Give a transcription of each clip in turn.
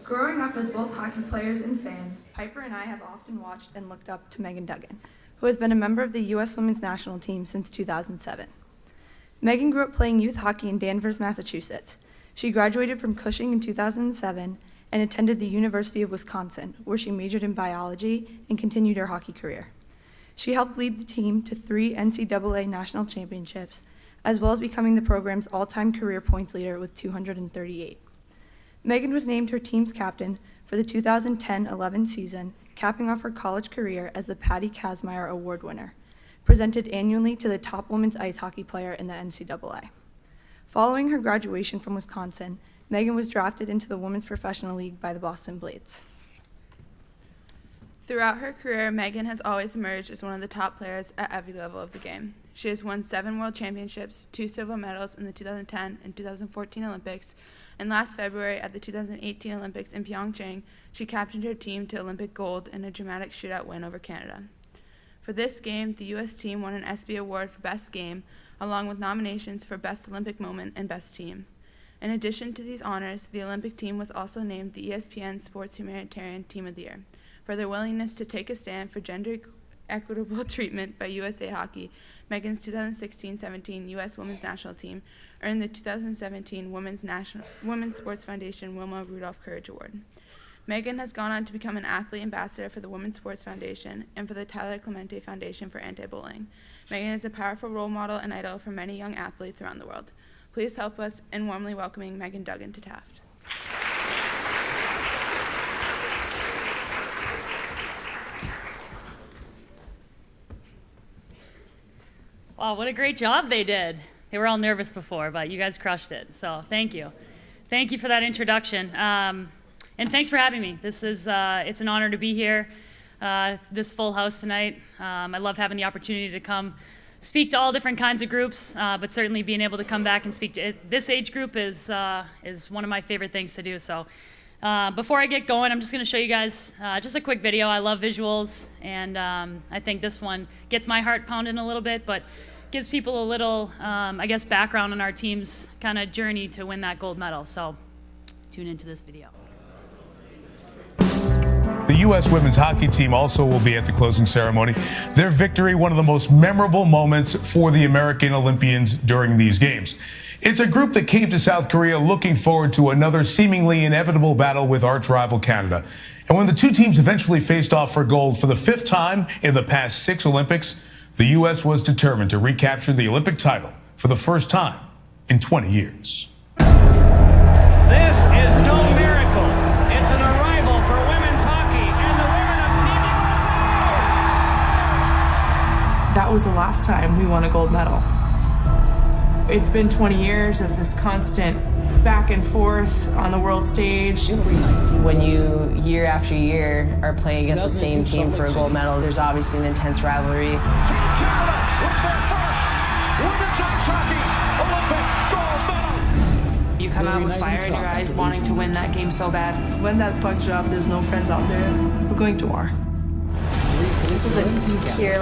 Growing up as both hockey players and fans, Piper and I have often watched and looked up to Meghan Duggan, who has been a member of the U.S. Women's National Team since 2007. Meghan grew up playing youth hockey in Danvers, Massachusetts. She graduated from Cushing in 2007 and attended the University of Wisconsin, where she majored in biology and continued her hockey career. She helped lead the team to 3 NCAA national championships, as well as becoming the program's all-time career points leader with 238. Meghan was named her team's captain for the 2010-11 season, capping off her college career as the Patty Kazmaier Award winner, presented annually to the top women's ice hockey player in the NCAA. Following her graduation from Wisconsin, Meghan was drafted into the Women's Professional League by the Boston Blades. Throughout her career, Meghan has always emerged as one of the top players at every level of the game. She has won 7 world championships, 2 silver medals in the 2010 and 2014 Olympics, and last February at the 2018 Olympics in Pyeongchang, she captained her team to Olympic gold in a dramatic shootout win over Canada. For this game, the U.S. team won an ESPY Award for Best Game, along with nominations for Best Olympic Moment and Best Team. In addition to these honors, the Olympic team was also named the ESPN Sports Humanitarian Team of the Year for their willingness to take a stand for gender equitable treatment by USA Hockey. Meghan's 2016-17 U.S. Women's National Team earned the 2017 Women's Sports Foundation Wilma Rudolph Courage Award. Meghan has gone on to become an athlete ambassador for the Women's Sports Foundation and for the Tyler Clemente Foundation for Anti-Bullying. Meghan is a powerful role model and idol for many young athletes around the world. Please help us in warmly welcoming Meghan Duggan to Taft. Wow, what a great job they did. They were all nervous before, but you guys crushed it, so thank you. Thank you for that introduction, and thanks for having me. This is, it's an honor to be here, this full house tonight. I love having the opportunity to come speak to all different kinds of groups, but certainly being able to come back and speak to this age group is one of my favorite things to do. So before I get going, I'm just gonna show you guys just a quick video. I love visuals, and I think this one gets my heart pounding a little bit, but gives people a little, I guess, background on our team's kind of journey to win that gold medal. So tune into this video. The U.S. women's hockey team also will be at the closing ceremony. Their victory, one of the most memorable moments for the American Olympians during these games. It's a group that came to South Korea looking forward to another seemingly inevitable battle with arch rival Canada. And when the two teams eventually faced off for gold for the 5th time in the past 6 Olympics, the U.S. was determined to recapture the Olympic title for the first time in 20 years. This is no miracle. It's an arrival for women's hockey and the women of Team USA. That was the last time we won a gold medal. It's been 20 years of this constant back and forth on the world stage. When you, year after year, are playing against the same team for a gold medal, there's obviously an intense rivalry. Team Canada wins their first women's ice hockey Olympic gold medal. You come out with fire in your eyes, wanting to win that game so bad. When that puck dropped, there's no friends out there. We're going to war. This was a pure,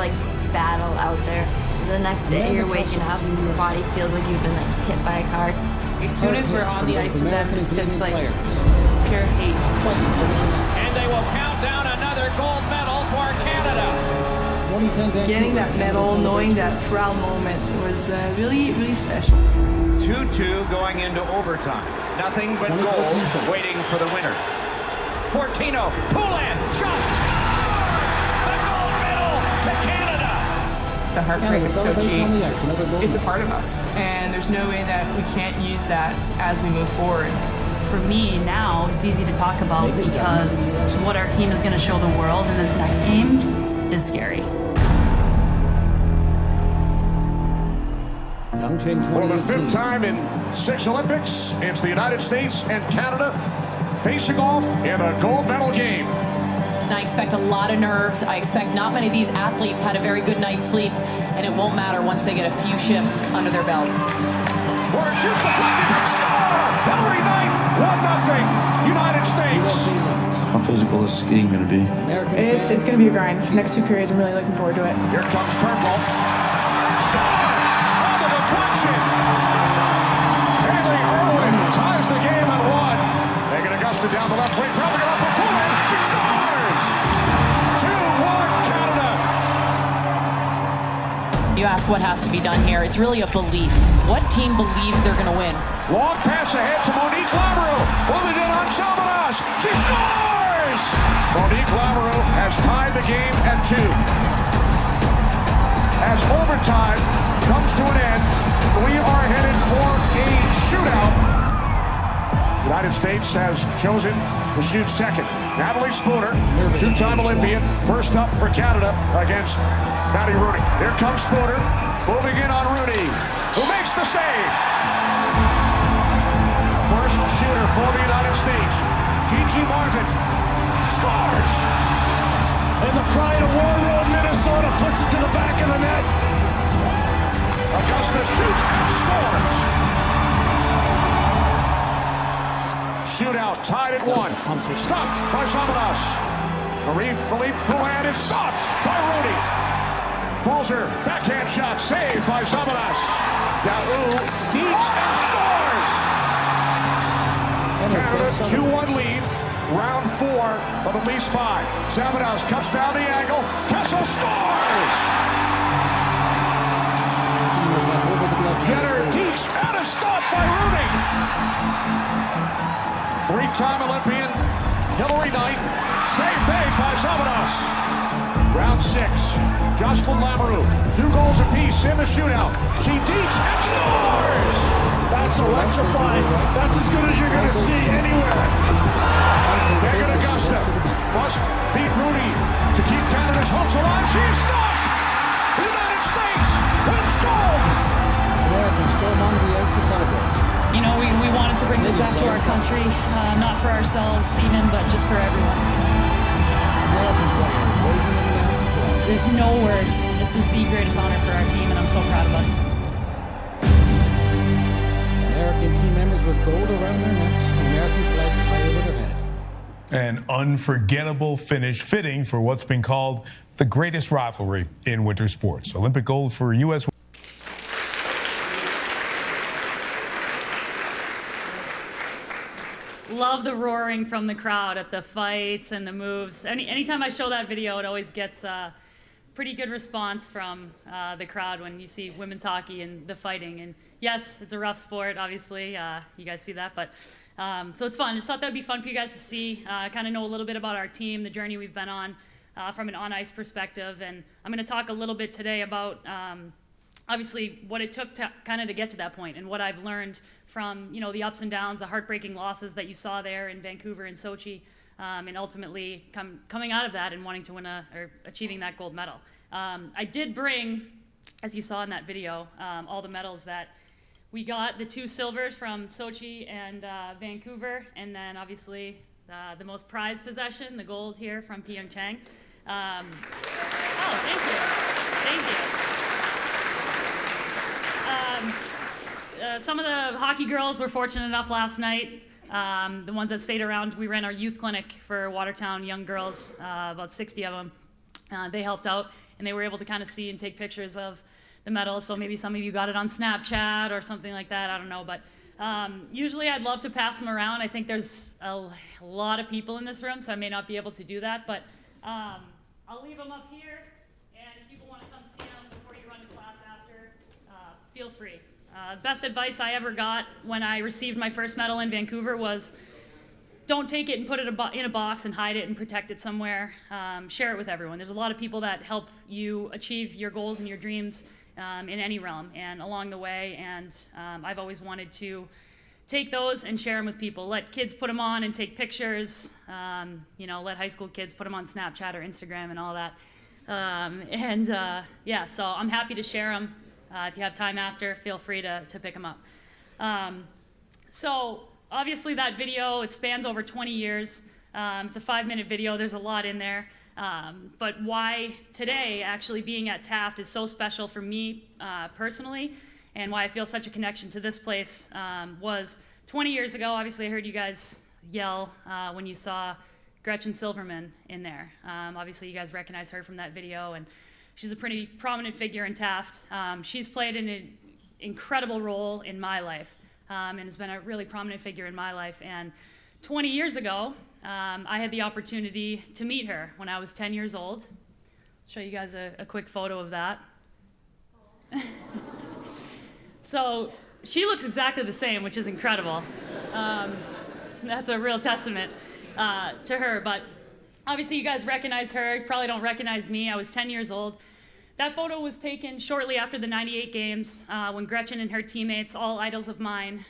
battle out there. The next day you're waking up and your body feels like you've been hit by a car. As soon as we're on the ice with them, it's just pure hate. And they will count down another gold medal for Canada. Getting that medal, knowing that proud moment was really, really special. 2-2 going into overtime. Nothing but gold waiting for the winner. Fortino, Poulan, shot, score! The gold medal to Canada. The heartbreak is so cheap. It's a part of us, and there's no way that we can't use that as we move forward. For me now, it's easy to talk about because what our team is going to show the world in this next games is scary. For the 5th time in 6 Olympics, it's the United States and Canada facing off in a gold medal game. I expect a lot of nerves. I expect not many of these athletes had a very good night's sleep, and it won't matter once they get a few shifts under their belt. Or shoots the deflected and score! Hillary Knight, 1-0, United States. How physical is skiing going to be? It's going to be a grind. Next 2 periods, I'm really looking forward to it. Here comes Turnbull. Score! On the deflection! Haley Irwin ties the game at 1. Meghan Augusta down the left wing, dropping it off for Poulin. She scores! 2-1 Canada. You ask what has to be done here. It's really a belief. What team believes they're going to win? Long pass ahead to Monique Lamoureux. Moving it on Samaras. She scores! Monique Lamoureux has tied the game at 2. As overtime comes to an end, we are headed for a shootout. The United States has chosen to shoot second. Natalie Spooner, two-time Olympian, first up for Canada against Maddie Rooney. Here comes Spooner, moving in on Rooney, who makes the save. First shooter for the United States, Gigi Marvin, scores! And the pride of Warroad, Minnesota, puts it to the back of the net. Augusta shoots and scores. Shootout tied at 1. Stopped by Samaras. Marie-Philippe Poulin is stopped by Rooney. Falzer, backhand shot, saved by Samaras. Daou deeks and scores. Canada 2-1 lead. Round 4 of at least 5. Samaras cuts down the angle. Kessel scores. Jenner deeks and a stop by Rooney. 3-time Olympian Hillary Knight. Save made by Samaras. Round 6. Jocelyn Lamoureux. 2 goals apiece in the shootout. She deeks and scores. That's electrifying. That's as good as you're going to see anywhere. Meghan Augusta must beat Rooney to keep Canada's hopes alive. She is stopped. The United States wins gold. You know, we wanted to bring this back to our country, not for ourselves, Seaman, but just for everyone. There's no words. This is the greatest honor for our team, and I'm so proud of us. American team members with gold around their necks, American flags high over their head. An unforgettable finish, fitting for what's been called the greatest rivalry in winter sports. Olympic gold for U.S. Love the roaring from the crowd at the fights and the moves. Anytime I show that video, it always gets a pretty good response from the crowd when you see women's hockey and the fighting. And yes, it's a rough sport, obviously. You guys see that, but so it's fun. Just thought that'd be fun for you guys to see, kind of know a little bit about our team, the journey we've been on from an on-ice perspective. And I'm going to talk a little bit today about obviously what it took to kind of to get to that point and what I've learned from, you know, the ups and downs, the heartbreaking losses that you saw there in Vancouver and Sochi, and ultimately coming out of that and wanting to win or achieving that gold medal. I did bring, as you saw in that video, all the medals that we got, the 2 silvers from Sochi and Vancouver, and then obviously the most prized possession, the gold here from Pyeongchang. Oh, thank you. Thank you. Some of the hockey girls were fortunate enough last night, the ones that stayed around. We ran our youth clinic for Watertown young girls, about 60 of them. They helped out, and they were able to kind of see and take pictures of the medals, so maybe some of you got it on Snapchat or something like that, I don't know. But usually I'd love to pass them around. I think there's a lot of people in this room, so I may not be able to do that, but I'll leave them up here, and if people want to come see them before you run to class after, feel free. Best advice I ever got when I received my first medal in Vancouver was don't take it and put it in a box and hide it and protect it somewhere. Share it with everyone. There's a lot of people that help you achieve your goals and your dreams in any realm and along the way, and I've always wanted to take those and share them with people. Let kids put them on and take pictures, you know, let high school kids put them on Snapchat or Instagram and all that. Yeah, so I'm happy to share them. If you have time after, feel free to pick them up. So obviously that video, it spans over 20 years. It's a 5-minute video. There's a lot in there. But why today actually being at Taft is so special for me personally, and why I feel such a connection to this place was 20 years ago. Obviously I heard you guys yell when you saw Gretchen Silverman in there. Obviously you guys recognize her from that video, and she's a pretty prominent figure in Taft. She's played an incredible role in my life and has been a really prominent figure in my life. And 20 years ago, I had the opportunity to meet her when I was 10 years old. I'll show you guys a quick photo of that. So she looks exactly the same, which is incredible. That's a real testament to her. But obviously you guys recognize her. You probably don't recognize me. I was 10 years old. That photo was taken shortly after the '98 games when Gretchen and her teammates, all idols of mine,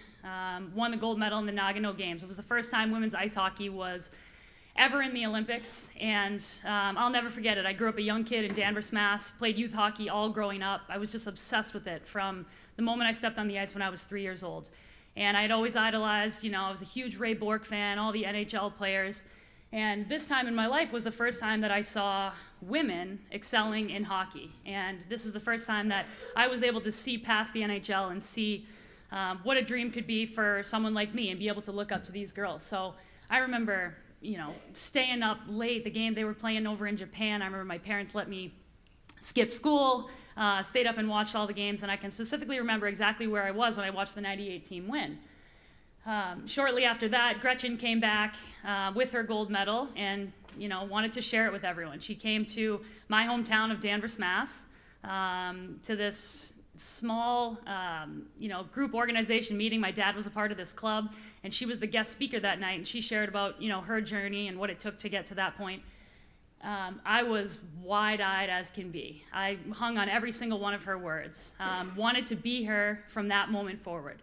won the gold medal in the Nagano Games. It was the first time women's ice hockey was ever in the Olympics, and I'll never forget it. I grew up a young kid in Danvers, Mass, played youth hockey all growing up. I was just obsessed with it from the moment I stepped on the ice when I was 3 years old. And I'd always idolized, I was a huge Ray Bourque fan, all the NHL players. And this time in my life was the first time that I saw women excelling in hockey. And this is the first time that I was able to see past the NHL and see what a dream could be for someone like me and be able to look up to these girls. So I remember, staying up late, the game they were playing over in Japan. I remember my parents let me skip school, stayed up and watched all the games, and I can specifically remember exactly where I was when I watched the '98 team win. Shortly after that, Gretchen came back with her gold medal and, wanted to share it with everyone. She came to my hometown of Danvers, Mass, to this small, group organization meeting. My dad was a part of this club, and she was the guest speaker that night, and she shared about, her journey and what it took to get to that point. I was wide-eyed as can be. I hung on every single one of her words, wanted to be her from that moment forward.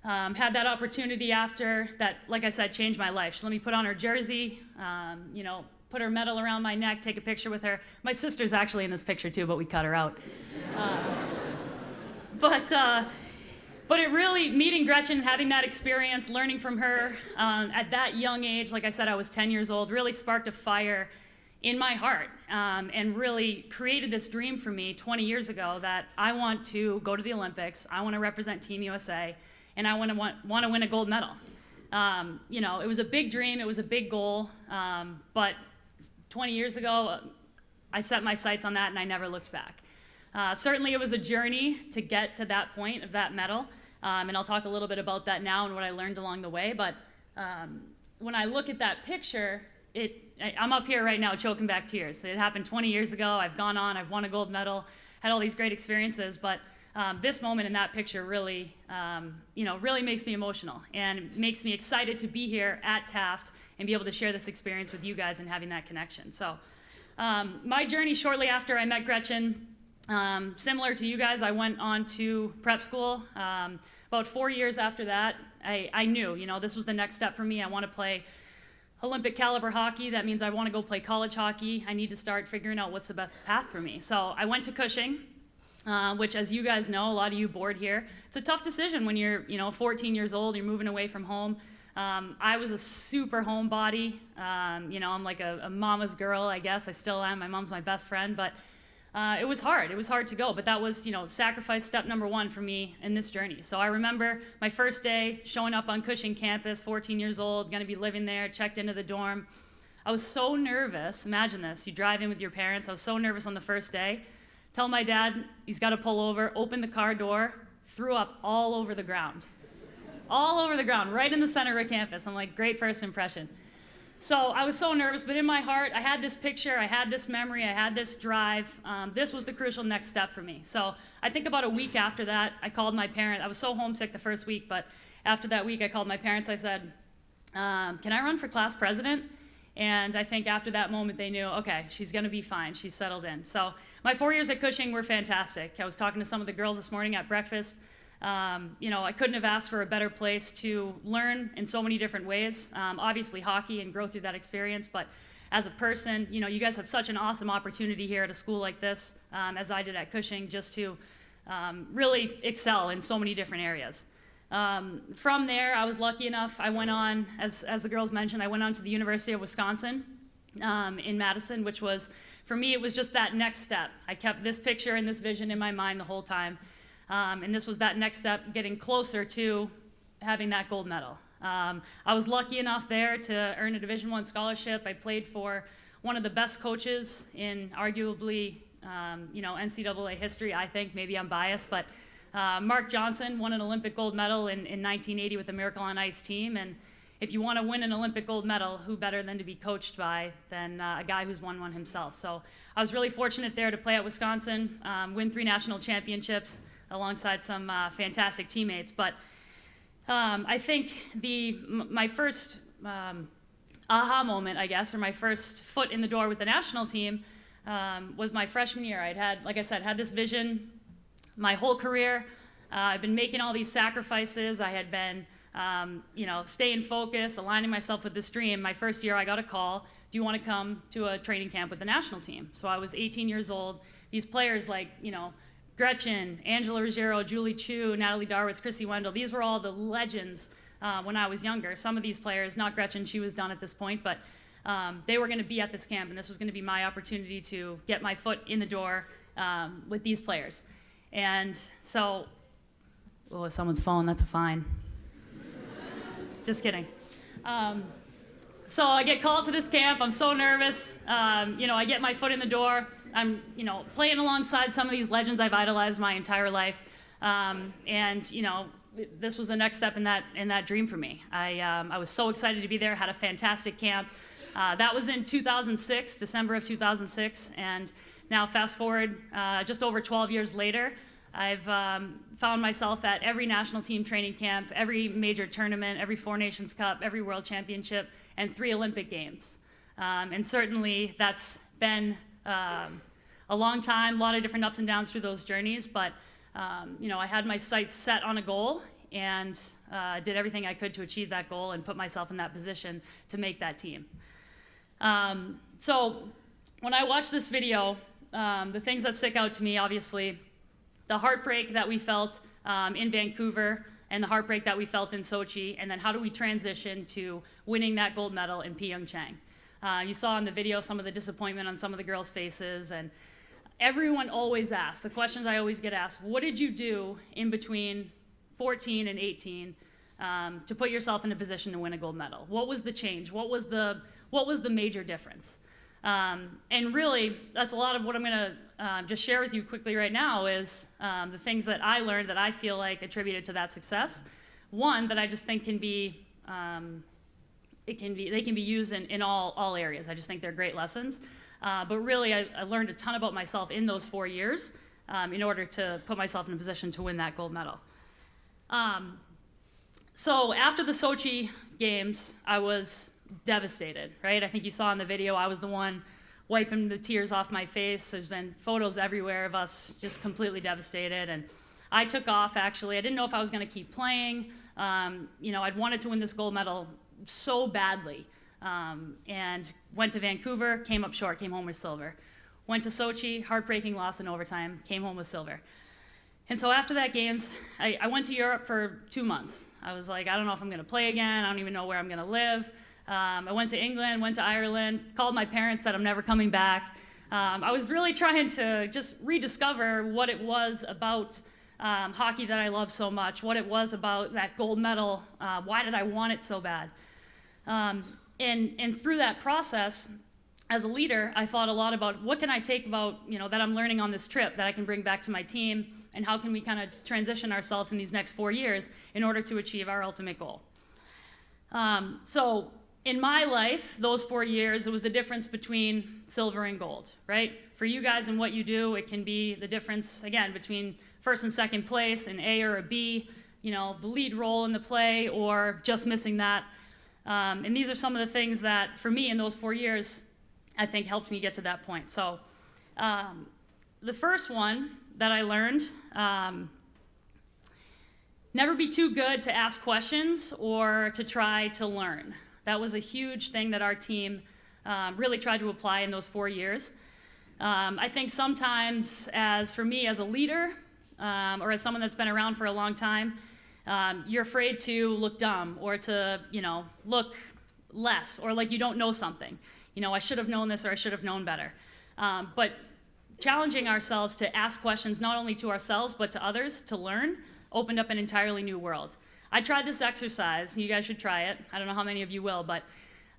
Had that opportunity after that, like I said, changed my life. She let me put on her jersey, put her medal around my neck, take a picture with her. My sister's actually in this picture too, but we cut her out. But it really, meeting Gretchen, having that experience, learning from her at that young age, like I said, I was 10 years old, really sparked a fire in my heart and really created this dream for me 20 years ago that I want to go to the Olympics, I want to represent Team USA, and I want to win a gold medal. It was a big dream, it was a big goal, but 20 years ago, I set my sights on that and I never looked back. Certainly it was a journey to get to that point of that medal, and I'll talk a little bit about that now and what I learned along the way, but when I look at that picture, I'm up here right now choking back tears. It happened 20 years ago, I've gone on, I've won a gold medal, had all these great experiences, but this moment in that picture really, really makes me emotional and makes me excited to be here at Taft and be able to share this experience with you guys and having that connection. So my journey shortly after I met Gretchen, similar to you guys, I went on to prep school. About 4 years after that, I knew, this was the next step for me. I want to play Olympic caliber hockey. That means I want to go play college hockey. I need to start figuring out what's the best path for me. So I went to Cushing, which, as you guys know, a lot of you board here, it's a tough decision when you're 14 years old, you're moving away from home. I was a super homebody. I'm like a mama's girl, I guess. I still am. My mom's my best friend, but it was hard. It was hard to go, but that was, sacrifice step number one for me in this journey. So I remember my first day showing up on Cushing campus, 14 years old, gonna be living there, checked into the dorm. I was so nervous. Imagine this, you drive in with your parents. I was so nervous on the first day. Tell my dad he's got to pull over, open the car door, threw up all over the ground. All over the ground, right in the center of campus. I'm like, great first impression. So I was so nervous, but in my heart, I had this picture, I had this memory, I had this drive. This was the crucial next step for me. So I think about a week after that, I called my parents. I was so homesick the first week, but after that week, I called my parents. I said, can I run for class president? And I think after that moment, they knew, okay, she's going to be fine. She's settled in. So my 4 years at Cushing were fantastic. I was talking to some of the girls this morning at breakfast. I couldn't have asked for a better place to learn in so many different ways. Obviously hockey and grow through that experience, but as a person, you guys have such an awesome opportunity here at a school like this, as I did at Cushing, just to really excel in so many different areas. From there, I was lucky enough, I went on, as the girls mentioned, I went on to the University of Wisconsin in Madison, which was, for me, it was just that next step. I kept this picture and this vision in my mind the whole time. And this was that next step, getting closer to having that gold medal. I was lucky enough there to earn a Division I scholarship. I played for one of the best coaches in arguably, NCAA history, I think. Maybe I'm biased, but Mark Johnson won an Olympic gold medal in 1980 with the Miracle on Ice team, and if you want to win an Olympic gold medal, who better than to be coached by than a guy who's won one himself? So I was really fortunate there to play at Wisconsin, win 3 national championships alongside some fantastic teammates. But I think my first aha moment, I guess, or my first foot in the door with the national team was my freshman year. I'd had, like I said, had this vision my whole career. I've been making all these sacrifices. I had been, staying focused, aligning myself with this dream. My first year, I got a call, do you want to come to a training camp with the national team? So I was 18 years old. These players like, Gretchen, Angela Ruggiero, Julie Chu, Natalie Darwitz, Chrissy Wendell, these were all the legends when I was younger. Some of these players, not Gretchen, she was done at this point, but they were going to be at this camp, and this was going to be my opportunity to get my foot in the door with these players. And so, oh, someone's phone, that's a fine. Just kidding. So I get called to this camp. I'm so nervous. I get my foot in the door. I'm, playing alongside some of these legends I've idolized my entire life. This was the next step in that dream for me. I was so excited to be there. Had a fantastic camp. That was in 2006, December of 2006, and now fast forward just over 12 years later, I've found myself at every national team training camp, every major tournament, every Four Nations Cup, every World Championship, and 3 Olympic Games. And certainly that's been a long time, a lot of different ups and downs through those journeys, but I had my sights set on a goal and did everything I could to achieve that goal and put myself in that position to make that team. So when I watch this video, the things that stick out to me, obviously, the heartbreak that we felt in Vancouver and the heartbreak that we felt in Sochi, and then how do we transition to winning that gold medal in Pyeongchang. You saw in the video some of the disappointment on some of the girls' faces, and everyone always asks, the questions I always get asked, what did you do in between 14 and 18 to put yourself in a position to win a gold medal? What was the change? What was the major difference? And really, that's a lot of what I'm going to just share with you quickly right now is the things that I learned that I feel like attributed to that success. One, that I just think can be, they can be used in all areas. I just think they're great lessons. But really, I learned a ton about myself in those 4 years in order to put myself in a position to win that gold medal. So after the Sochi Games, I was devastated, right? I think you saw in the video, I was the one wiping the tears off my face. There's been photos everywhere of us just completely devastated. And I took off, actually. I didn't know if I was going to keep playing. I'd wanted to win this gold medal so badly. And went to Vancouver, came up short, came home with silver. Went to Sochi, heartbreaking loss in overtime, came home with silver. And so after that games, I went to Europe for 2 months. I was like, I don't know if I'm going to play again. I don't even know where I'm going to live. I went to England, went to Ireland, called my parents, said I'm never coming back. I was really trying to just rediscover what it was about hockey that I love so much, what it was about that gold medal, why did I want it so bad. And through that process, as a leader, I thought a lot about what can I take about, that I'm learning on this trip that I can bring back to my team, and how can we kind of transition ourselves in these next 4 years in order to achieve our ultimate goal. So in my life, those 4 years, it was the difference between silver and gold, right? For you guys and what you do, it can be the difference, again, between first and second place, an A or a B, the lead role in the play, or just missing that. And these are some of the things that, for me, in those 4 years, I think helped me get to that point. So the first one that I learned, never be too good to ask questions or to try to learn. That was a huge thing that our team really tried to apply in those 4 years. I think sometimes, for me as a leader, or as someone that's been around for a long time, you're afraid to look dumb or to, look less or like you don't know something. I should have known this or I should have known better. But challenging ourselves to ask questions not only to ourselves but to others to learn opened up an entirely new world. I tried this exercise. You guys should try it. I don't know how many of you will, but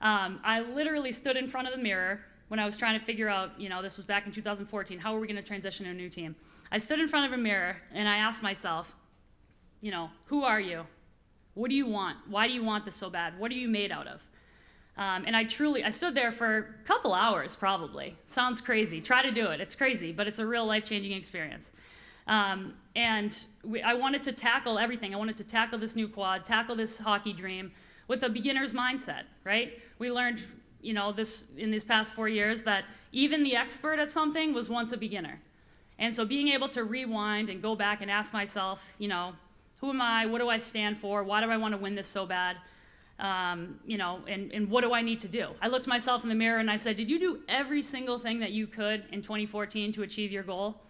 I literally stood in front of the mirror when I was trying to figure out, this was back in 2014, how are we going to transition to a new team? I stood in front of a mirror and I asked myself, who are you? What do you want? Why do you want this so bad? What are you made out of? And I stood there for a couple hours probably. Sounds crazy. Try to do it. It's crazy, but it's a real life-changing experience. I wanted to tackle everything. I wanted to tackle this new quad, tackle this hockey dream with a beginner's mindset, right? We learned, this in these past 4 years that even the expert at something was once a beginner. And so being able to rewind and go back and ask myself, who am I? What do I stand for? Why do I want to win this so bad? And what do I need to do? I looked myself in the mirror and I said, did you do every single thing that you could in 2014 to achieve your goal?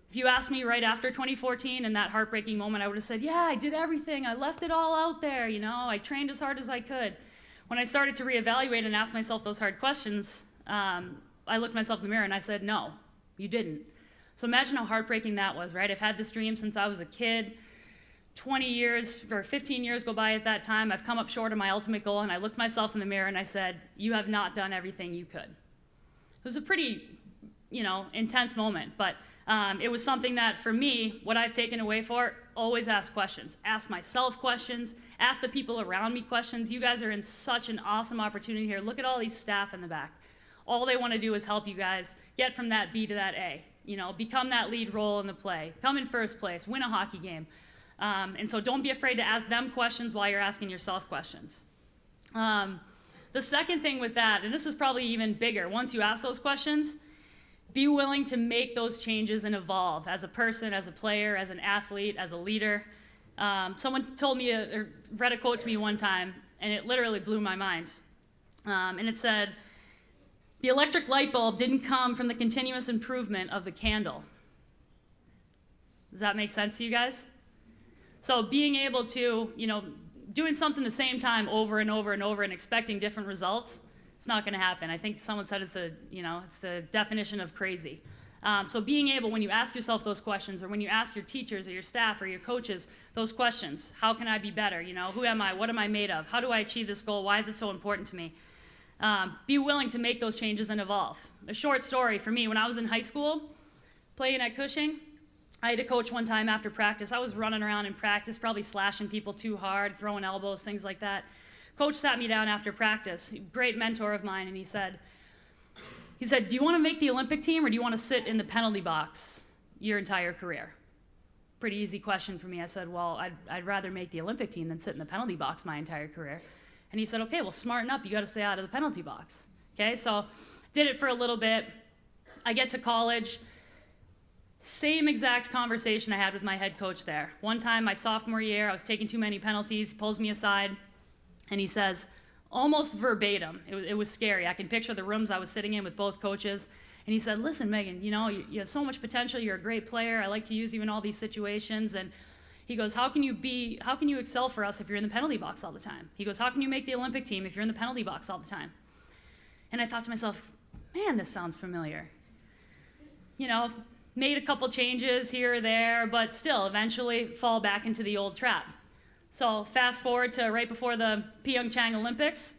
If you asked me right after 2014 in that heartbreaking moment, I would have said, yeah, I did everything. I left it all out there. I trained as hard as I could. When I started to reevaluate and ask myself those hard questions, I looked myself in the mirror and I said, no, you didn't. So imagine how heartbreaking that was, right? I've had this dream since I was a kid. 20 years or 15 years go by at that time. I've come up short of my ultimate goal, and I looked myself in the mirror and I said, you have not done everything you could. It was a pretty, intense moment, but it was something that, for me, what I've taken away for, always ask questions. Ask myself questions. Ask the people around me questions. You guys are in such an awesome opportunity here. Look at all these staff in the back. All they want to do is help you guys get from that B to that A. Become that lead role in the play. Come in first place. Win a hockey game. And so don't be afraid to ask them questions while you're asking yourself questions. The second thing with that, and this is probably even bigger, once you ask those questions, be willing to make those changes and evolve as a person, as a player, as an athlete, as a leader. Someone told me, or read a quote to me one time, and it literally blew my mind. And it said, the electric light bulb didn't come from the continuous improvement of the candle. Does that make sense to you guys? So being able to, doing something the same time over and over and over and expecting different results, it's not going to happen. I think someone said it's the definition of crazy. So being able, when you ask yourself those questions, or when you ask your teachers or your staff or your coaches those questions, how can I be better? Who am I? What am I made of? How do I achieve this goal? Why is it so important to me? Be willing to make those changes and evolve. A short story for me, when I was in high school, playing at Cushing, I had a coach one time after practice. I was running around in practice, probably slashing people too hard, throwing elbows, things like that. Coach sat me down after practice, great mentor of mine, and he said, do you want to make the Olympic team, or do you want to sit in the penalty box your entire career? Pretty easy question for me. I said, well, I'd rather make the Olympic team than sit in the penalty box my entire career. And he said, okay, well, smarten up. You got to stay out of the penalty box. Okay, so did it for a little bit. I get to college. Same exact conversation I had with my head coach there. One time, my sophomore year, I was taking too many penalties. He pulls me aside, and he says, almost verbatim, it was scary. I can picture the rooms I was sitting in with both coaches. And he said, listen, Meghan, you have so much potential. You're a great player. I like to use you in all these situations. And he goes, how can you excel for us if you're in the penalty box all the time? He goes, how can you make the Olympic team if you're in the penalty box all the time? And I thought to myself, man, this sounds familiar. Made a couple changes here or there, but still eventually fall back into the old trap. So fast forward to right before the Pyeongchang Olympics.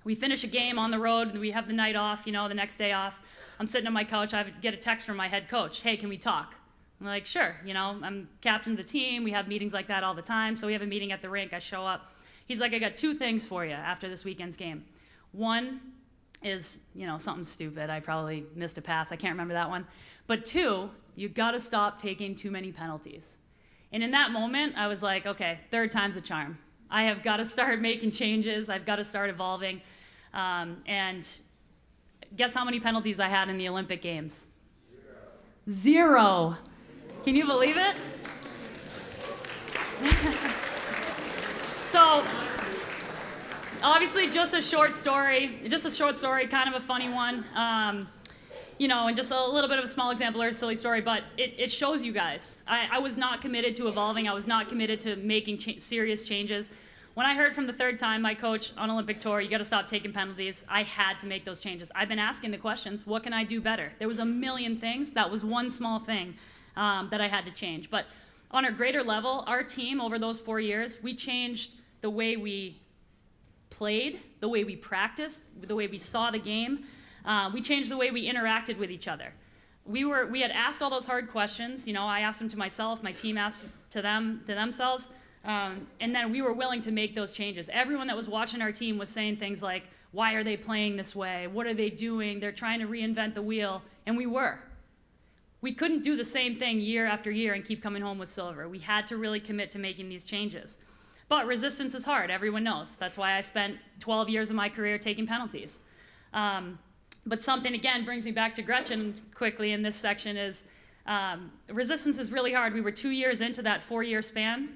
We finish a game on the road, and we have the night off, the next day off. I'm sitting on my couch. I get a text from my head coach. Hey, can we talk? I'm like, sure. I'm captain of the team. We have meetings like that all the time. So we have a meeting at the rink. I show up. He's like, I got 2 things for you after this weekend's game. One is, something stupid. I probably missed a pass. I can't remember that one. But 2, you got to stop taking too many penalties. And in that moment, I was like, okay, 3rd time's the charm. I have got to start making changes. I've got to start evolving. And guess how many penalties I had in the Olympic Games? 0. Can you believe it? So, obviously, just a short story, kind of a funny one. And just a little bit of a small example or a silly story, but it shows you guys. I was not committed to evolving. I was not committed to making serious changes. When I heard from the 3rd time, my coach on Olympic tour, you got to stop taking penalties, I had to make those changes. I've been asking the questions, what can I do better? There was a million things. That was one small thing that I had to change. But on a greater level, our team over those 4 years, we changed the way we played, the way we practiced, the way we saw the game. We changed the way we interacted with each other. We had asked all those hard questions. I asked them to myself, my team asked to themselves. And then we were willing to make those changes. Everyone that was watching our team was saying things like, why are they playing this way? What are they doing? They're trying to reinvent the wheel. And we were. We couldn't do the same thing year after year and keep coming home with silver. We had to really commit to making these changes. But resistance is hard, everyone knows. That's why I spent 12 years of my career taking penalties. But something, again, brings me back to Gretchen quickly in this section is resistance is really hard. We were 2 years into that 4-year span,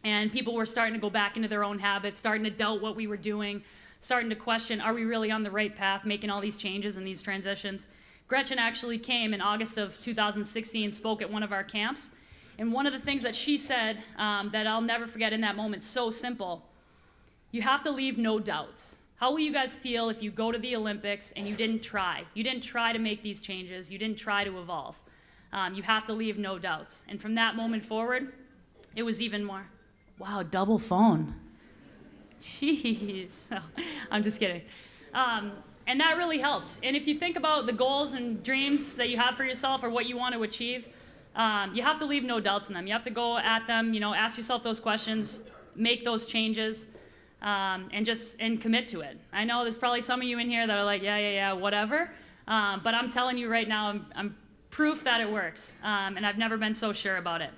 and people were starting to go back into their own habits, starting to doubt what we were doing, starting to question, are we really on the right path, making all these changes and these transitions. Gretchen actually came in August of 2016, spoke at one of our camps, and one of the things that she said that I'll never forget in that moment, so simple, you have to leave no doubts. How will you guys feel if you go to the Olympics and you didn't try? You didn't try to make these changes. You didn't try to evolve. You have to leave no doubts. And from that moment forward, it was even more. Wow, double phone. Jeez. I'm just kidding. And that really helped. And if you think about the goals and dreams that you have for yourself or what you want to achieve, you have to leave no doubts in them. You have to go at them, ask yourself those questions, make those changes, and commit to it. I know there's probably some of you in here that are like, yeah, whatever. But I'm telling you right now, I'm proof that it works. And I've never been so sure about it.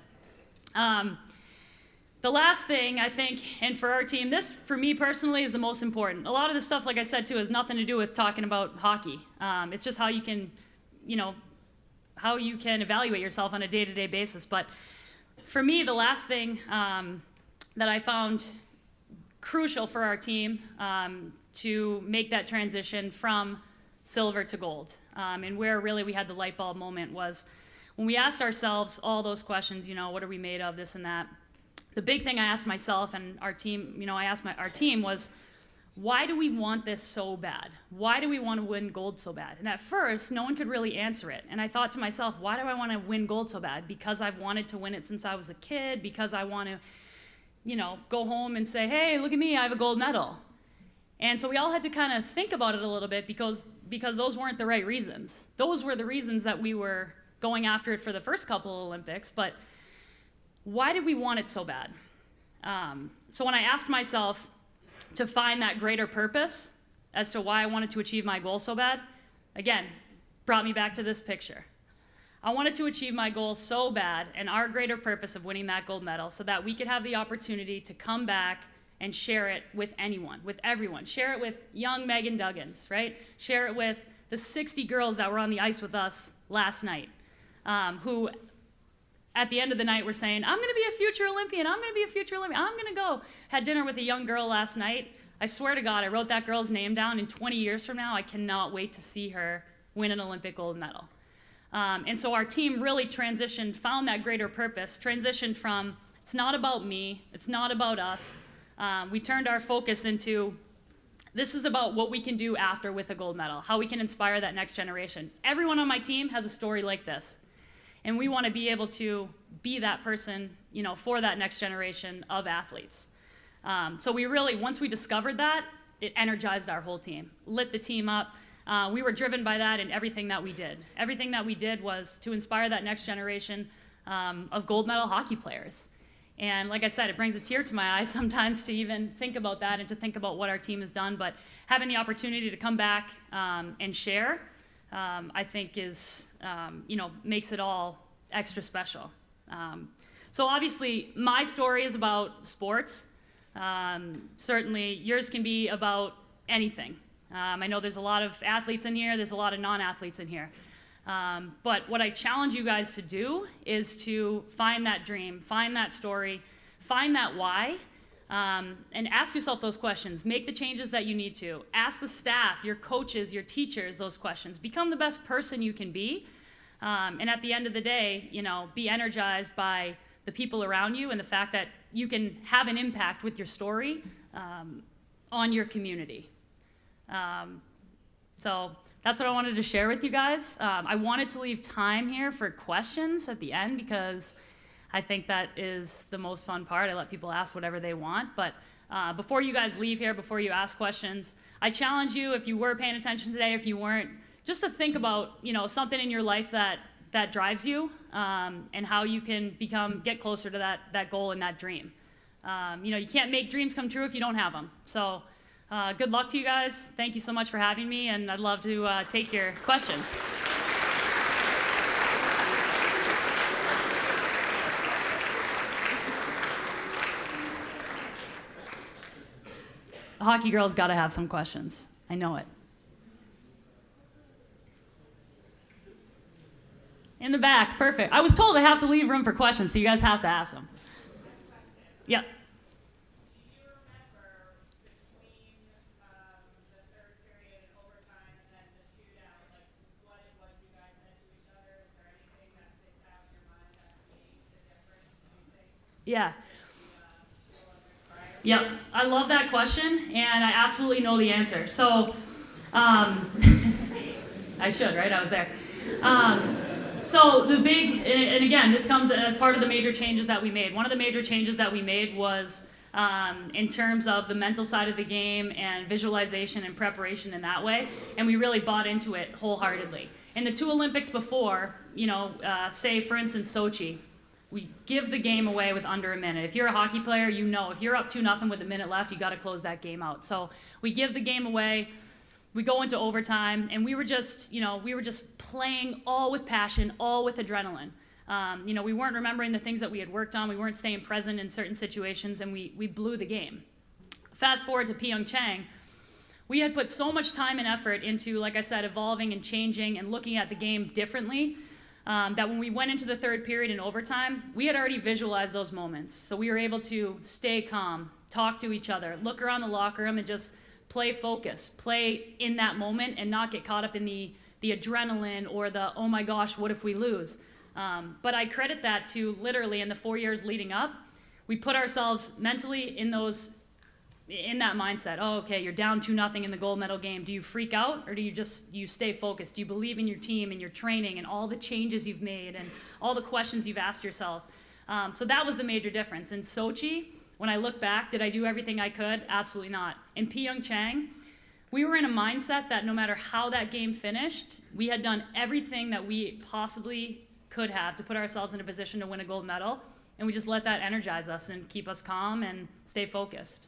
The last thing, I think, and for our team, this, for me personally, is the most important. A lot of this stuff, like I said, too, has nothing to do with talking about hockey. It's just how you can, how you can evaluate yourself on a day-to-day basis. But for me, the last thing that I found crucial for our team to make that transition from silver to gold, and where really we had the light bulb moment was when we asked ourselves all those questions, what are we made of, this and that. The big thing I asked myself and our team, I asked our team was, why do we want this so bad? Why do we want to win gold so bad? And at first, no one could really answer it. And I thought to myself, why do I want to win gold so bad? Because I've wanted to win it since I was a kid, because I want to, go home and say, hey, look at me, I have a gold medal. And so we all had to kind of think about it a little bit because those weren't the right reasons. Those were the reasons that we were going after it for the first couple of Olympics, but why did we want it so bad? So when I asked myself to find that greater purpose as to why I wanted to achieve my goal so bad, again, brought me back to this picture. I wanted to achieve my goal so bad and our greater purpose of winning that gold medal so that we could have the opportunity to come back and share it with anyone, with everyone. Share it with young Meghan Duggans, right? Share it with the 60 girls that were on the ice with us last night, who at the end of the night were saying, I'm going to be a future Olympian, I'm going to be a future Olympian, I'm going to go. Had dinner with a young girl last night. I swear to God, I wrote that girl's name down, and 20 years from now, I cannot wait to see her win an Olympic gold medal. And so our team really transitioned, found that greater purpose, transitioned from, it's not about me, it's not about us. We turned our focus into, this is about what we can do after with a gold medal, how we can inspire that next generation. Everyone on my team has a story like this. And we want to be able to be that person, for that next generation of athletes. So we really, once we discovered that, it energized our whole team, lit the team up. We were driven by that in everything that we did. Everything that we did was to inspire that next generation of gold medal hockey players. And like I said, it brings a tear to my eye sometimes to even think about that and to think about what our team has done. But having the opportunity to come back and share, I think is, makes it all extra special. So obviously, my story is about sports. Certainly, yours can be about anything. I know there's a lot of athletes in here, there's a lot of non-athletes in here. But what I challenge you guys to do is to find that dream, find that story, find that why, and ask yourself those questions. Make the changes that you need to. Ask the staff, your coaches, your teachers those questions. Become the best person you can be. And at the end of the day, be energized by the people around you and the fact that you can have an impact with your story on your community. So that's what I wanted to share with you guys. I wanted to leave time here for questions at the end because I think that is the most fun part. I let people ask whatever they want. But before you guys leave here, before you ask questions, I challenge you, if you were paying attention today, if you weren't, just to think about something in your life that drives you and how you can get closer to that goal and that dream. You can't make dreams come true if you don't have them. So good luck to you guys. Thank you so much for having me, and I'd love to take your questions. The hockey girl's got to have some questions. I know it. In the back, perfect. I was told I have to leave room for questions, so you guys have to ask them. Yep. Yeah. Yep. I love that question, and I absolutely know the answer. So, I should, right? I was there. So the big, and again, this comes as part of the major changes that we made. One of the major changes that we made was in terms of the mental side of the game and visualization and preparation in that way, and we really bought into it wholeheartedly. In the 2 Olympics before, say for instance Sochi, we give the game away with under a minute. If you're a hockey player, you know if you're up 2-0 with a minute left, you got to close that game out. So we give the game away. We go into overtime, and we were just playing all with passion, all with adrenaline. We weren't remembering the things that we had worked on. We weren't staying present in certain situations, and we blew the game. Fast forward to Pyeongchang, we had put so much time and effort into, like I said, evolving and changing and looking at the game differently, that when we went into the third period in overtime, we had already visualized those moments. So we were able to stay calm, talk to each other, look around the locker room, and just play focus, play in that moment, and not get caught up in the adrenaline or the, oh my gosh, what if we lose? But I credit that to literally in the 4 years leading up, we put ourselves mentally in that mindset. Oh, okay, you're down 2-0 in the gold medal game. Do you freak out, or do you stay focused? Do you believe in your team and your training and all the changes you've made and all the questions you've asked yourself? So that was the major difference. In Sochi, when I look back, did I do everything I could? Absolutely not. In Pyeongchang, we were in a mindset that no matter how that game finished, we had done everything that we possibly could have to put ourselves in a position to win a gold medal, and we just let that energize us and keep us calm and stay focused.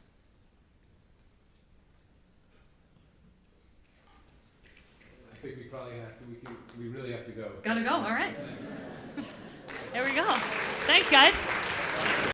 I think we probably have to, we really have to go. Gotta go, all right. There we go. Thanks, guys.